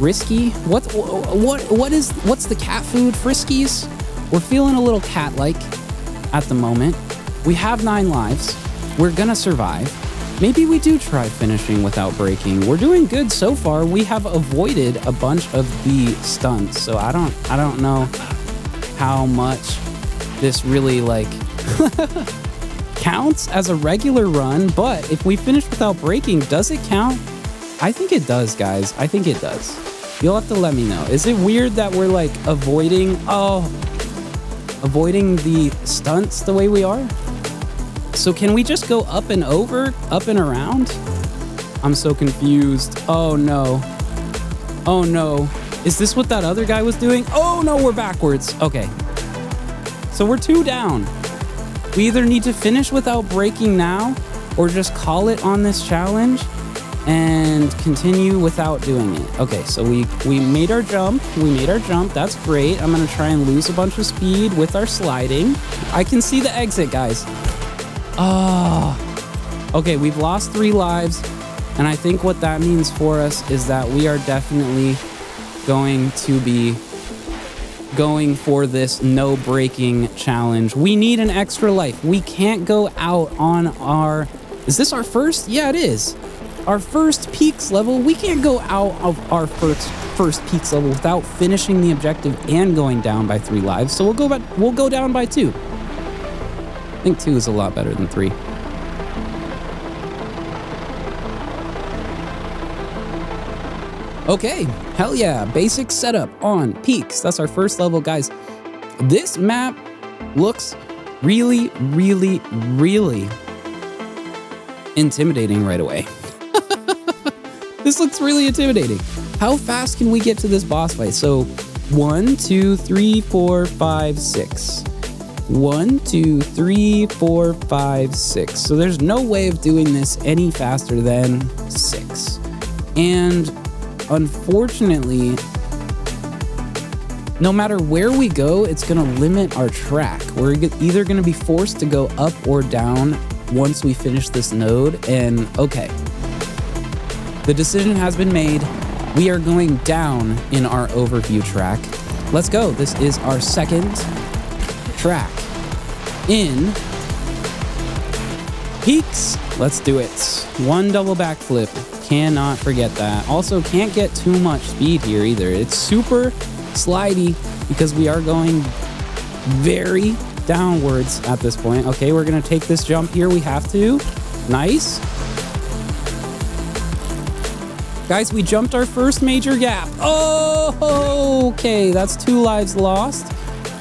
Speaker 1: Risky? What's the cat food? Friskies? We're feeling a little cat-like at the moment. We have 9 lives. We're gonna survive. Maybe we do try finishing without braking. We're doing good so far. We have avoided a bunch of the stunts, so I don't know how much this really like counts as a regular run, but if we finish without braking, does it count? I think it does, guys. I think it does. You'll have to let me know. Is it weird that we're like avoiding? Oh, avoiding the stunts the way we are. So can we just go up and over, up and around? I'm so confused. Oh no. Oh no. Is this what that other guy was doing? Oh no, we're backwards. Okay. So we're 2 down. We either need to finish without breaking now or just call it on this challenge and continue without doing it. Okay, so we made our jump. We made our jump. That's great. I'm going to try and lose a bunch of speed with our sliding. I can see the exit, guys. Oh. Okay, we've lost 3 lives. And I think what that means for us is that we are definitely going to be going for this no breaking challenge. We need an extra life. We can't go out on our... Is this our first? Yeah, it is. Our first peaks level. We can't go out of our first peaks level without finishing the objective and going down by 3 lives. So we'll go down by 2. I think 2 is a lot better than 3. Okay, hell yeah, basic setup on peaks. That's our first level, guys. This map looks really, really, really intimidating right away. This looks really intimidating. How fast can we get to this boss fight? So 1, 2, 3, 4, 5, 6. 1, 2, 3, 4, 5, 6. So there's no way of doing this any faster than 6. And unfortunately, no matter where we go, it's going to limit our track. We're either going to be forced to go up or down once we finish this node. And okay, the decision has been made. We are going down in our overview track. Let's go. This is our second track in peaks. Let's do it. 1 double backflip. Cannot forget that. Also, can't get too much speed here either. It's super slidey because we are going very downwards at this point. Okay, we're gonna take this jump here. We have to. Nice. Guys, we jumped our first major gap. Oh, okay. That's 2 lives lost.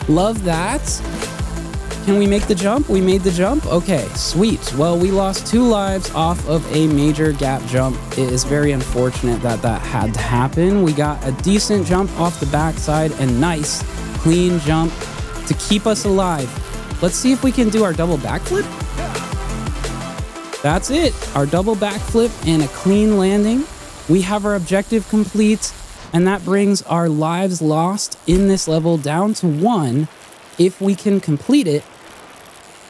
Speaker 1: Love that. Can we make the jump? We made the jump? Okay, sweet. Well, we lost 2 lives off of a major gap jump. It is very unfortunate that that had to happen. We got a decent jump off the backside and nice, clean jump to keep us alive. Let's see if we can do our double backflip. That's it. Our double backflip and a clean landing. We have our objective complete, and that brings our lives lost in this level down to 1 if we can complete it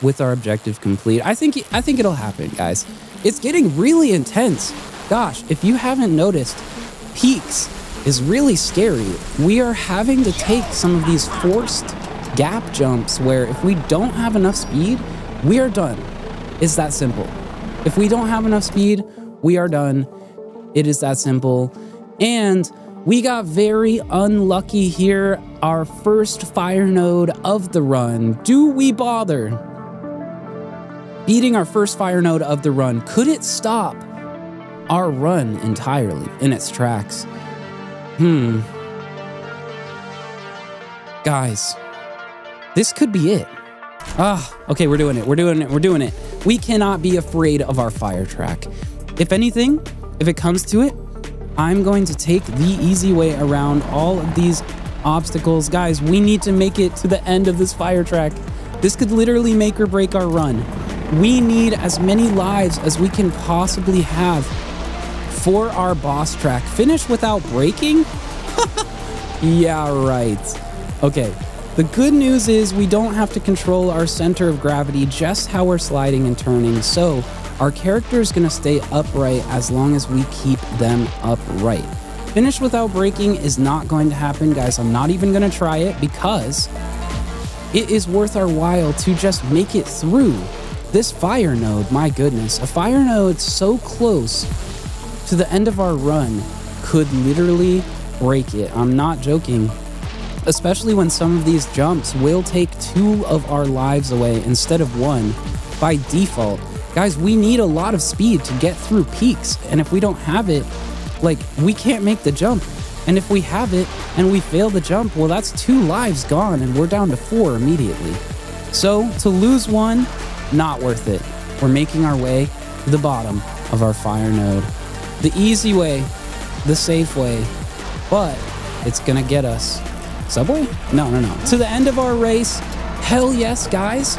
Speaker 1: with our objective complete. I think it'll happen, guys. It's getting really intense. Gosh, if you haven't noticed, peaks is really scary. We are having to take some of these forced gap jumps where if we don't have enough speed, we are done. It's that simple. If we don't have enough speed, we are done. It is that simple. And we got very unlucky here. Our first fire node of the run. Do we bother beating our first fire node of the run? Could it stop our run entirely in its tracks? Guys, this could be it. Okay, we're doing it. We're doing it. We're doing it. We cannot be afraid of our fire track. If anything, if it comes to it, I'm going to take the easy way around all of these obstacles. Guys, we need to make it to the end of this fire track. This could literally make or break our run. We need as many lives as we can possibly have for our boss track. Finish without breaking? Yeah, right. Okay, the good news is we don't have to control our center of gravity, just how we're sliding and turning. So our character is going to stay upright as long as we keep them upright. Finish without breaking is not going to happen, guys. I'm not even going to try it because it is worth our while to just make it through this fire node. My goodness, a fire node so close to the end of our run could literally break it. I'm not joking. Especially when some of these jumps will take 2 of our lives away instead of 1 by default. Guys, we need a lot of speed to get through peaks, and if we don't have it, like, we can't make the jump. And if we have it and we fail the jump, well, that's 2 lives gone and we're down to 4 immediately. So to lose 1, not worth it. We're making our way to the bottom of our fire node. The easy way, the safe way, but it's gonna get us. Subway? No. To the end of our race. Hell yes, guys.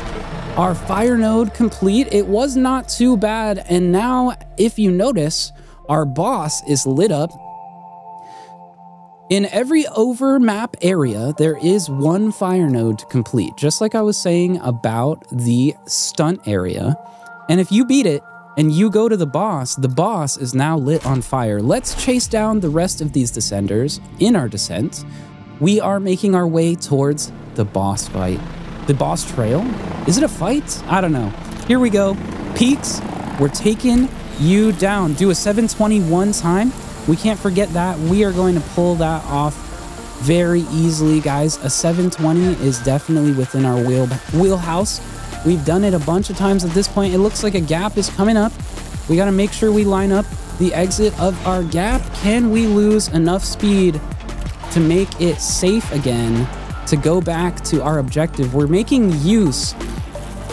Speaker 1: Our fire node complete. It was not too bad. And now, if you notice, our boss is lit up. In every overmap area, there is 1 fire node to complete, just like I was saying about the stunt area. And if you beat it and you go to the boss is now lit on fire. Let's chase down the rest of these descenders in our descent. We are making our way towards the boss fight. The boss trail? Is it a fight? I don't know. Here we go. Peaks, we're taking you down. Do a 721 time. We can't forget that. We are going to pull that off very easily, guys. A 720 is definitely within our wheelhouse. We've done it a bunch of times at this point. It looks like a gap is coming up. We got to make sure we line up the exit of our gap. Can we lose enough speed to make it safe again to go back to our objective? We're making use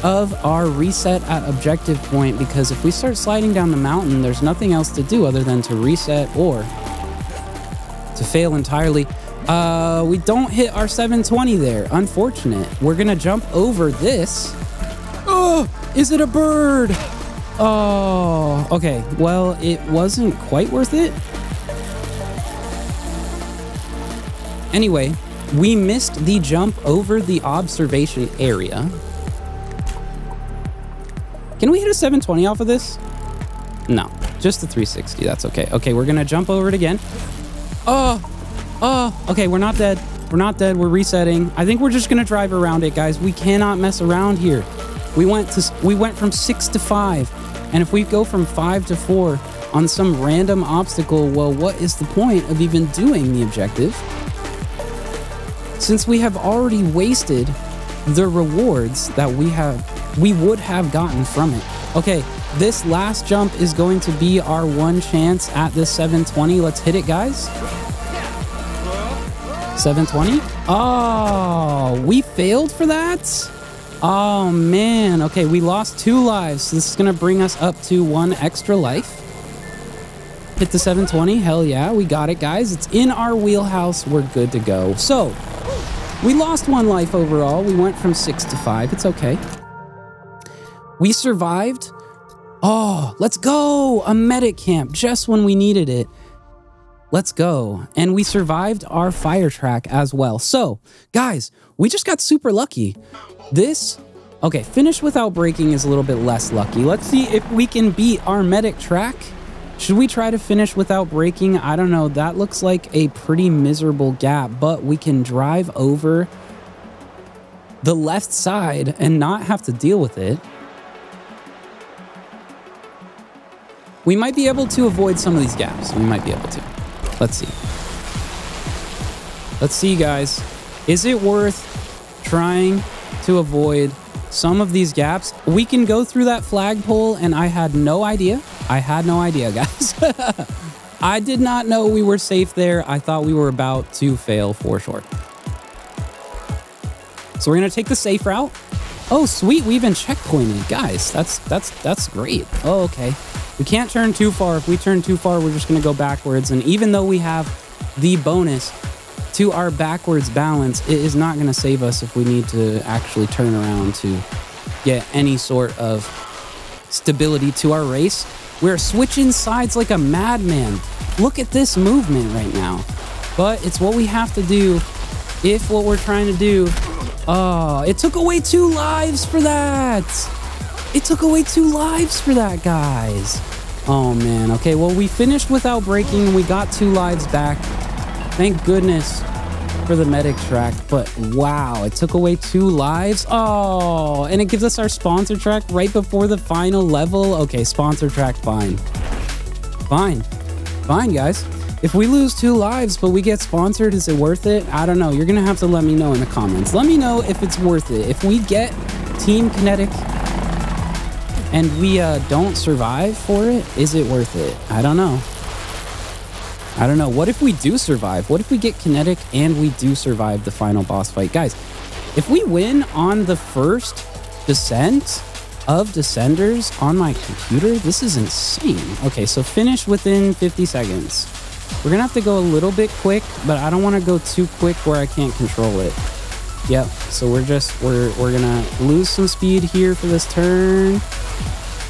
Speaker 1: of our reset at objective point, because if we start sliding down the mountain, there's nothing else to do other than to reset or to fail entirely. We don't hit our 720 there. Unfortunate. We're gonna jump over this. Oh, is it a bird? Oh, okay. Well, it wasn't quite worth it. Anyway, we missed the jump over the observation area. Can we hit a 720 off of this? No, just the 360. That's okay. Okay, we're going to jump over it again. Oh, okay, we're not dead. We're not dead. We're resetting. I think we're just going to drive around it, guys. We cannot mess around here. We went from 6 to 5. And if we go from 5 to 4 on some random obstacle, well, what is the point of even doing the objective? Since we have already wasted the rewards that we would have gotten from it. Okay, this last jump is going to be our one chance at this 720. Let's hit it, guys. 720. Oh, we failed for that? Oh, man. Okay, we lost 2 lives. So this is going to bring us up to 1 extra life. Hit the 720. Hell yeah, we got it, guys. It's in our wheelhouse. We're good to go. So, we lost 1 life overall. We went from 6 to 5. It's okay. We survived. Oh, let's go. A medic camp just when we needed it. Let's go. And we survived our fire track as well. So, guys, we just got super lucky. Okay, finish without breaking is a little bit less lucky. Let's see if we can beat our medic track. Should we try to finish without breaking? I don't know. That looks like a pretty miserable gap, but we can drive over the left side and not have to deal with it. We might be able to avoid some of these gaps. We might be able to. Let's see. Let's see, guys. Is it worth trying to avoid some of these gaps? We can go through that flagpole, and I had no idea. I had no idea, guys. I did not know we were safe there. I thought we were about to fail for sure. So we're going to take the safe route. Oh, sweet. We even checkpointed. Guys, that's great. Oh, okay. We can't turn too far. If we turn too far, we're just going to go backwards. And even though we have the bonus to our backwards balance, it is not going to save us if we need to actually turn around to get any sort of stability to our race. We're switching sides like a madman. Look at this movement right now. But it's what we have to do if what we're trying to do. Oh, it took away 2 lives for that. It took away 2 lives for that, guys. Oh, man. Okay, well, we finished without breaking. We got 2 lives back. Thank goodness for the medic track. But, wow, it took away 2 lives. Oh, and it gives us our sponsor track right before the final level. Okay, sponsor track, fine. Fine. Fine, guys. If we lose 2 lives, but we get sponsored, is it worth it? I don't know. You're going to have to let me know in the comments. Let me know if it's worth it. If we get Team Kinetic and we don't survive for it, is it worth it? I don't know. I don't know. What if we do survive? What if we get kinetic and we do survive the final boss fight? Guys, if we win on the first descent of Descenders on my computer, this is insane. Okay, so finish within 50 seconds. We're gonna have to go a little bit quick, but I don't want to go too quick where I can't control it. Yep, so we're gonna lose some speed here for this turn.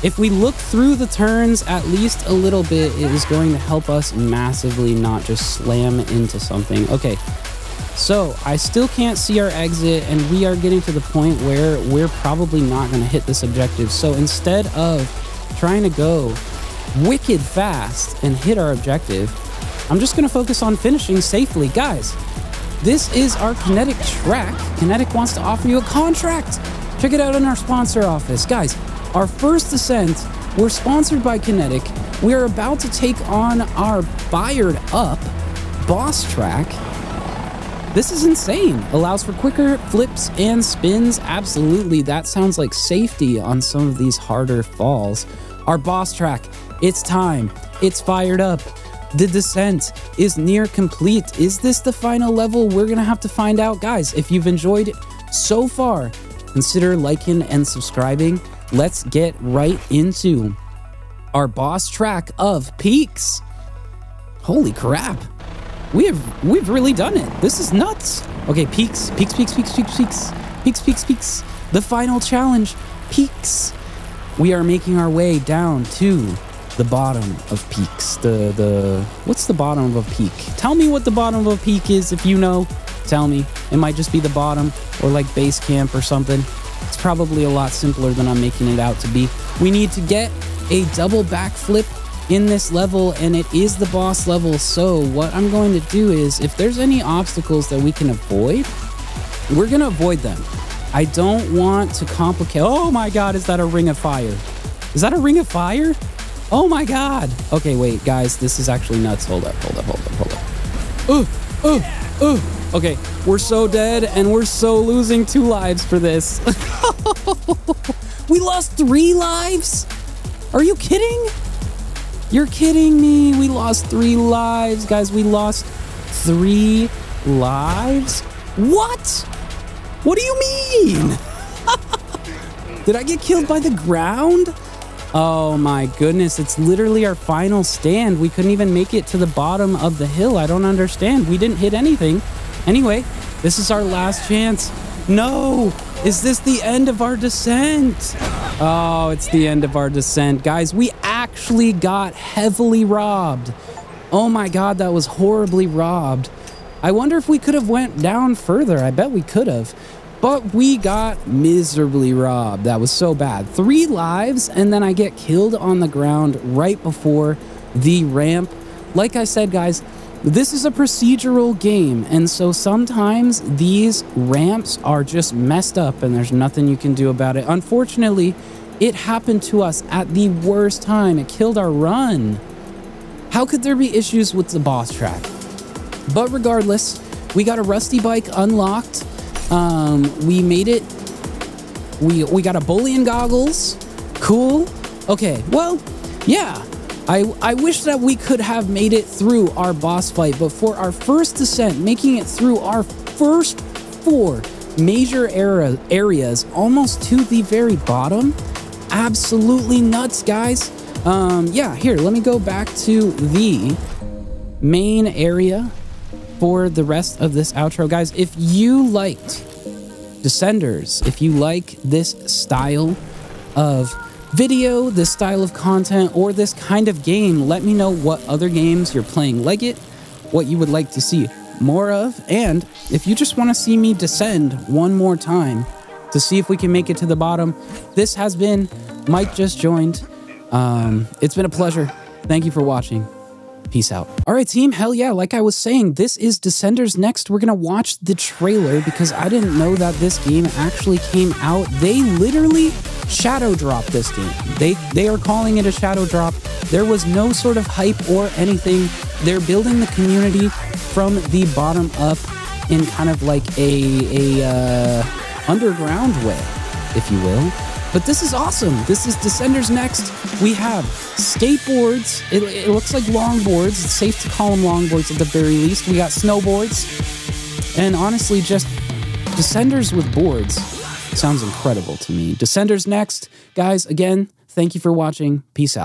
Speaker 1: If we look through the turns at least a little bit, it is going to help us massively not just slam into something. Okay, so I still can't see our exit, and we are getting to the point where we're probably not going to hit this objective. So instead of trying to go wicked fast and hit our objective, I'm just going to focus on finishing safely. Guys, this is our Kinetic track. Kinetic wants to offer you a contract. Check it out in our sponsor office. Guys, our first descent, we're sponsored by Kinetic. We are about to take on our fired up boss track. This is insane. Allows for quicker flips and spins. Absolutely, that sounds like safety on some of these harder falls. Our boss track, it's time. It's fired up. The descent is near complete. Is this the final level? We're gonna have to find out. Guys, if you've enjoyed it so far, consider liking and subscribing. Let's get right into our boss track of Peaks. Holy crap. We've really done it. This is nuts. Okay, Peaks. The final challenge, Peaks. We are making our way down to the bottom of Peaks. What's the bottom of a peak? Tell me what the bottom of a peak is if you know. Tell me. It might just be the bottom or like base camp or something. It's probably a lot simpler than I'm making it out to be. We need to get a double backflip in this level, and it is the boss level. So what I'm going to do is, if there's any obstacles that we can avoid, we're going to avoid them. I don't want to complicate. Oh my God, is that a ring of fire? Is that a ring of fire? Oh my God. Okay, wait, guys, this is actually nuts. Hold up. Okay, we're so dead, and we're so losing 2 lives for this. We lost 3 lives? Are you kidding? You're kidding me. We lost 3 lives. Guys, we lost 3 lives? What? What do you mean? Did I get killed by the ground? Oh my goodness, it's literally our final stand. We couldn't even make it to the bottom of the hill. I don't understand. We didn't hit anything. Anyway, this is our last chance. No! Is this the end of our descent? Oh, it's the end of our descent. Guys, we actually got heavily robbed. Oh my God, that was horribly robbed. I wonder if we could have went down further. I bet we could have. But we got miserably robbed. That was so bad. 3 lives, and then I get killed on the ground right before the ramp. Like I said, guys, this is a procedural game, and so sometimes these ramps are just messed up and there's nothing you can do about it. Unfortunately, it happened to us at the worst time. It killed our run. How could there be issues with the boss track? But regardless, we got a rusty bike unlocked. We made it. We got a Boolean goggles. Cool. Okay, well, yeah. I wish that we could have made it through our boss fight, but for our first descent, making it through our first 4 major areas, almost to the very bottom, absolutely nuts, guys. Yeah, here, let me go back to the main area for the rest of this outro. Guys, if you liked Descenders, if you like this style of video, this style of content, or this kind of game, let me know what other games you're playing like it, what you would like to see more of, and if you just want to see me descend one more time to see if we can make it to the bottom. This has been Mike Just Joined. It's been a pleasure. Thank you for watching. Peace out. All right, team. Hell yeah. Like I was saying, this is Descenders next. We're going to watch the trailer because I didn't know that this game actually came out. They literally shadow dropped this game. They are calling it a shadow drop. There was no sort of hype or anything. They're building the community from the bottom up in kind of like a underground way, if you will. But this is awesome. This is Descenders next. We have skateboards. It looks like longboards. It's safe to call them longboards at the very least. We got snowboards. And honestly, just Descenders with boards sounds incredible to me. Descenders next. Guys, again, thank you for watching. Peace out.